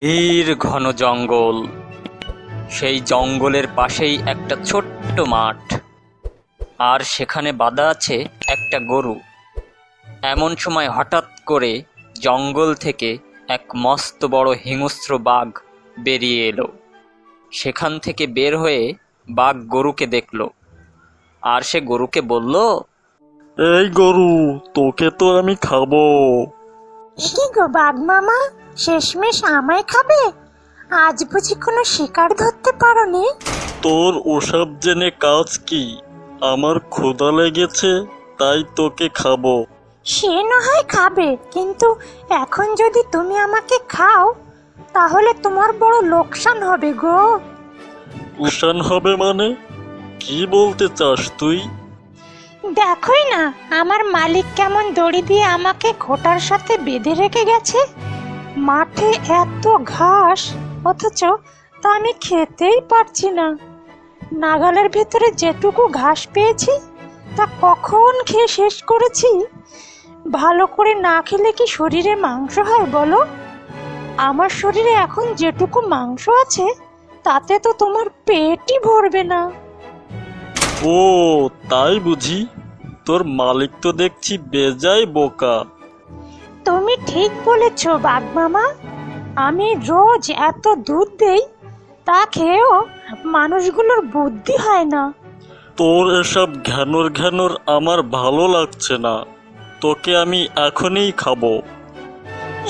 গভীর ঘন জঙ্গল। সেই জঙ্গলের পাশেই একটা ছোট্ট মাঠ, আর সেখানে বাঁধা আছে একটা গরু। এমন সময় হঠাৎ করে জঙ্গল থেকে এক মস্ত বড় হিংস্র বাঘ বেরিয়ে এলো। সেখান থেকে বের হয়ে বাঘ গরুকে দেখল, আর সে গরুকে বলল, এই গরু, তোকে তো আমি খাবো। কি গো বাঘ মামা, শেষমেশ আমায় খাবে? আজ বুঝি কোনো শিকার ধরতে পারোনি? তোর ওসব জেনে কাজ কি? আমার ক্ষুধা লেগেছে, তাই তোকে খাবো। সে না হয় খাবে, কিন্তু এখন যদি তুমি আমাকে খাও তাহলে তোমার বড় লোকসান হবে গো। উষান হবে মানে? কি বলতে চাস তুই? দেখোই না আমার মালিক কেমন দড়ি দিয়ে আমাকে খোঁটার সাথে বেঁধে রেখে গেছে। মাঠে এত ঘাস, অথচ তা আমি খেতেই পারছি না। নাগালের ভেতরে যেটুকু ঘাস পেয়েছি তা কখন খেয়ে শেষ করেছি। ভালো করে না খেলে কি শরীরে মাংস হয় বলো? আমার শরীরে এখন যেটুকু মাংস আছে তাতে তো তোমার পেটই ভরবে না। ও তাই বুঝি? তোর মালিক তো দেখছি বেজায় বোকা। তুমি ঠিক বলেছ বাঘ মামা। আমি রোজ এত দুধ দেই, তা খেয়েও মানুষগুলোর বুদ্ধি হয় না। তোর এসব ঘ্যানর ঘ্যানর আমার ভালো লাগছে না। তোকে আমি এখনই খাবো।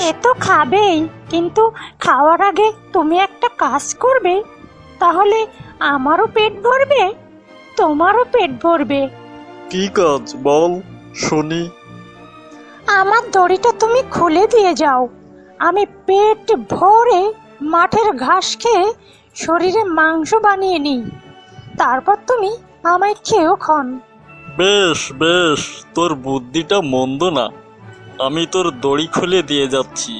এ তো খাবেই, কিন্তু খাওয়ার আগে তুমি একটা কাজ করবে, তাহলে আমারও পেট ভরবে, তোমারও পেট ভরবে। কি কাজ বল শুনি। আমার দড়িটা তুমি খুলে দিয়ে যাও। আমি পেট ভরে মাঠের ঘাস খেয়ে শরীরে মাংস বানিয়ে নিই, তারপর তুমি আমায় খেয়েও খন। বেশ বেশ, তোর বুদ্ধিটা মন্দ না। আমি তোর দড়ি খুলে দিয়ে যাচ্ছি,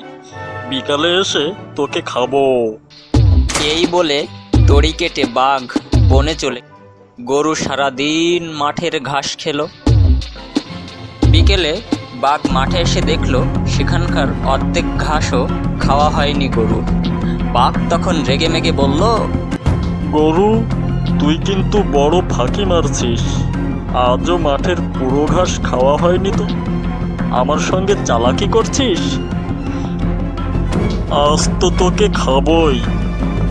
বিকালে এসে তোকে খাবো। এই বলে দড়ি কেটে বাঘ বনে চলে। গরু সারাদিন মাঠের ঘাস খেলো। বিকেলে বাঘ মাঠে এসে দেখলো সেখানকার অর্ধেক ঘাসও খাওয়া হয়নি গরুর। বাঘ তখন রেগে মেগে বলল, গরু, তুই কিন্তু বড় ফাঁকি মারছিস। আজও মাঠের পুরো ঘাস খাওয়া হয়নি তো? আমার সঙ্গে চালাকি করছিস? আজ তো তোকে খাবই।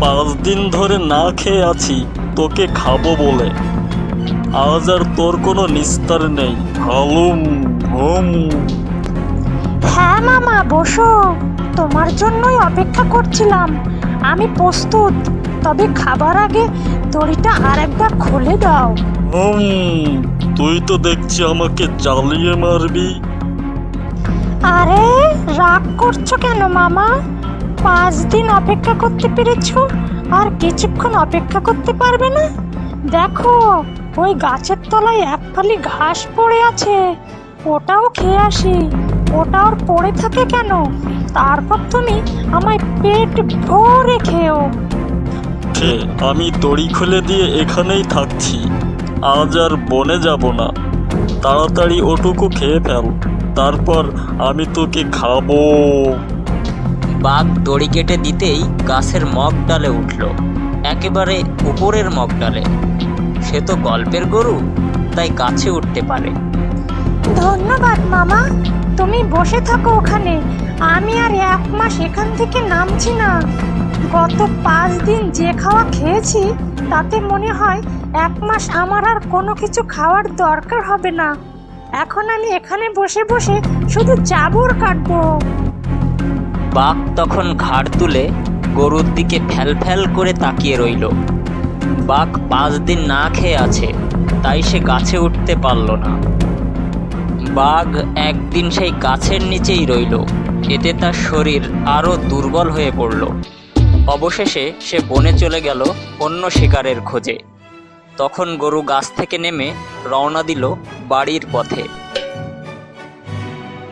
5 দিন ধরে না খেয়ে আছি তোকে খাবো বলে। আজ আর তোর কোনো নিস্তার নেই। হালুম হুম। হ্যাঁ মামা, বসো, তোমার জন্যই অপেক্ষা করছিলাম। আমি প্রস্তুত, তবে খাবার আগে দড়িটা আরেকবার খুলে দাও। তুই তো দেখছি আমাকে জ্বালিয়ে মারবি। আরে রাগ করছো কেন মামা? 5 দিন অপেক্ষা করতে পেরেছো, আর কিছুক্ষণ অপেক্ষা করতে পারবে না? দেখো, ওই গাছের তলায় এক ফালি ঘাস পড়ে আছে, ওটাও খেয়ে আসি। ওটা আর পড়ে থাকে কেন? তারপর তুমি আমায় পেট ভরে খেও। আমি দড়ি খুলে দিয়ে এখানেই থাকছি। আজ আর বনে যাব না। তাড়াতাড়ি ওটুকু খেয়ে ফেল, তারপর আমি তোকে খাবো। বাঘ দড়ি কেটে দিতেই গাছের মগ ডালে উঠল, একেবারে উপরের মগ ডালে। সে তো গল্পের গরু, তাই গাছে উঠতে পারে। ধন্যবাদ মামা, তুমি বসে থাকো ওখানে। আমি আর 1 মাস এখান থেকে নামছি না। গত 5 দিন যে খাওয়া খেয়েছি তাতে মনে হয় 1 মাস আমার আর কোনো কিছু খাওয়ার দরকার হবে না। এখন আমি এখানে বসে বসে শুধু জাবর কাটবো। বাঘ তখন ঘাড় তুলে গরুর দিকে ফ্যাল ফ্যাল করে তাকিয়ে রইল। বাঘ 5 দিন না খেয়ে আছে, তাই সে গাছে উঠতে পারল না। বাঘ একদিন সেই গাছের নিচেই রইল। এতে তার শরীর আরো দুর্বল হয়ে পড়ল। অবশেষে সে বনে চলে গেল অন্য শিকারের খোঁজে। তখন গরু গাছ থেকে নেমে রওনা দিল বাড়ির পথে।